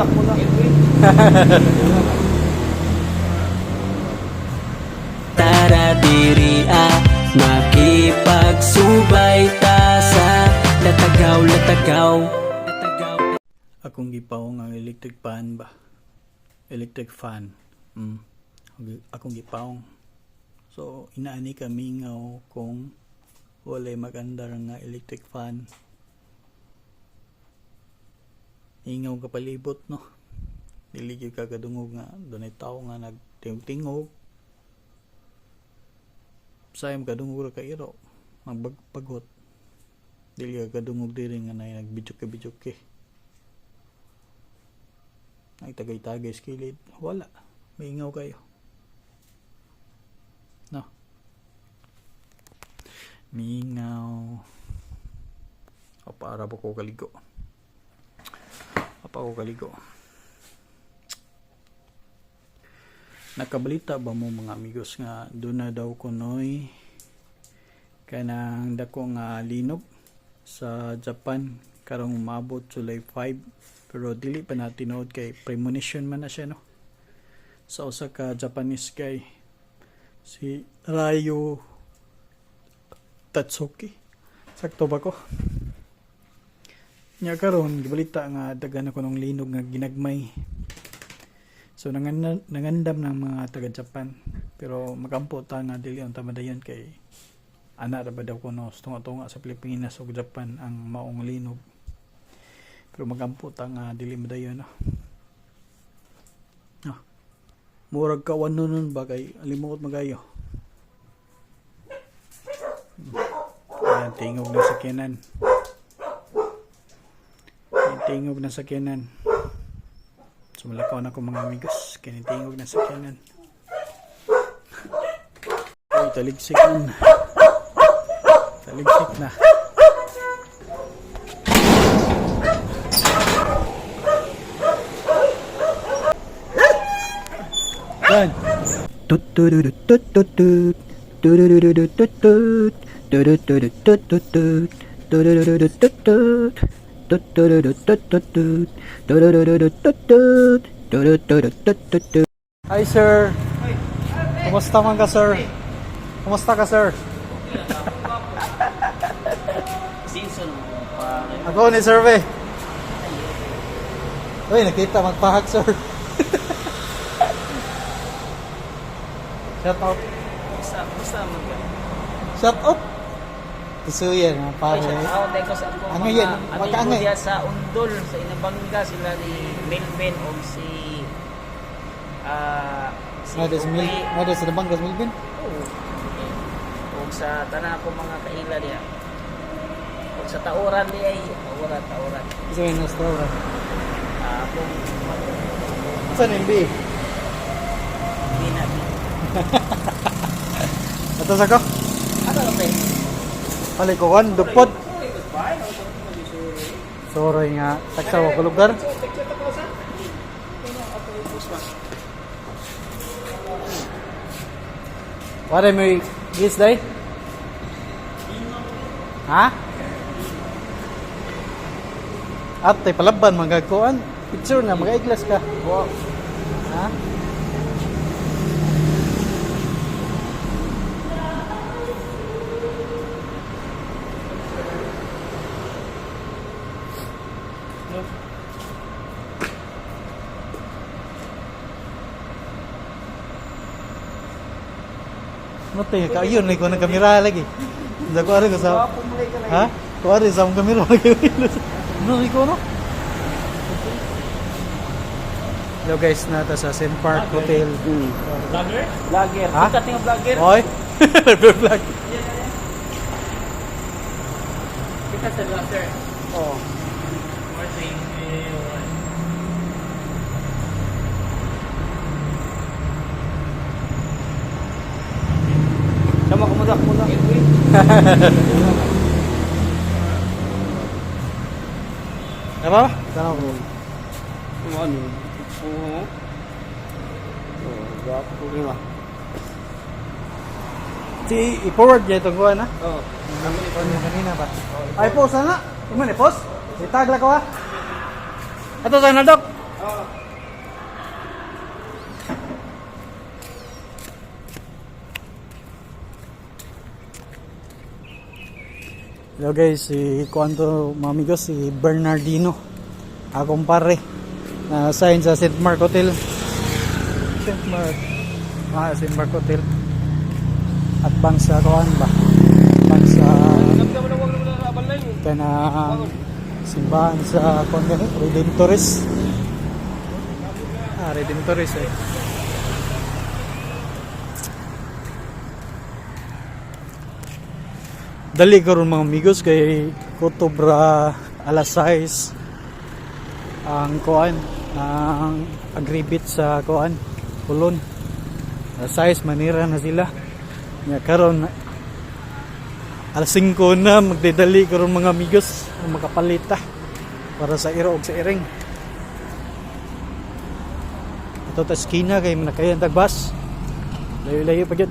muna. Tara diri makipagsubay ta sa latagaw. Akong gipawong ang electric fan ba? Electric fan. Akong gipawong. So inaani kami ngaw kung walay magandar nga electric fan. Ingaw ka palibot no. Dili gyud ka kadungog nga dunay tawo nga nagtingog. Sayam kadungog ka iro. Magbagpagot. Dili ka kadungog diri nga nagbidyok-bidyok. Nagtagay-tagay skilid. Wala. Maingaw kayo. No. Mingaw. Para ko kaligo. Nakabalita ba mo mga amigos nga doon na daw kunoy kanang dako nga linog sa Japan karong umabot July 5 pero dili pa natin tinuod kay premonition man na siya no sa usa ka Japanese guy si Ryo Tatsuki. Sakto ba ko? Nya karon gibalita nga daghan ako ng linog nga ginagmay. So nangandam ng mga taga Japan pero magampo ta nga dili ang tamadayon kay ana ra ba daw kuno tunga-tunga sa Pilipinas ug Japan ang maong linog. Pero magampo ta nga dili madayon no. Murag kawan nun ba kay alimuot magayo. Ayan, tingog na sakyanan. Tingog na sakyanan. Sumalakaw na ko mga amigos. Kinitingog na sakyanan. Ay, taligsik na. Taligsik na. Yan. Hi sir. Kumusta man ka sir? Kumusta ka sir? Ako ni survey. Uy, nakita magpahag sir. Shout out. Shout out. Isuyan mga pare. Ano yan? Magkaangay. Sa Undol, sa Inabanga, sila ni Melvin o si Nada sa Inabanga, Melvin? Oo. O sa tanan ko mga kaila niya. O sa Tauran niya ay Tauran. Isa yun sa Tauran. Kung saan yung B? hindi na. Atas ako? Ano na ba? Palikuan, dupot. Soroy nga, taksaw ako lugar. Wala mo yung gis day? Ha? At tay palaban, magagkuan. Picture na, mag-iglas ka. Ha? Ano tayo? Ayun, ko ng kamera lagi. Hindi ko ari ko sa... Ha? Ko ari sa kamera lagi. Ano, ko no? Hello guys, nata sa St. Park Hotel. Vlogger? Vlogger. Ha? Sikat yung vlogger. Oy. Vlog. Sikat sa vlogger. Oh. Sama ko muna. Apa? Tanaw ko. Ano? Oo. Gapo ko nila. Si i-forward niya itong kuha na? Oo. Kanina pa. Ay, post na. Kuman eh, post? Itag lang ko ha. Ito tayo na, Dok. Hello guys, si Kuanto mga amigos, si Bernardino, akong pare na sign sa St. Mark Hotel. St. Mark Hotel. At bang sa kuan ba? Bang sa kanang simbahan sa kuan gani, Redemptoris. Redemptoris eh. Dali karon mga amigos kay Kutubra alas 6 ang kuan ang agribit sa kuan Pulon. Alas 6 manira na sila. Nya karon alas 5 na magdedali karon mga amigos makapalita para sa iro ug sa iring. Ito ta skina kay manakayan tagbas. Layo-layo pa gyud.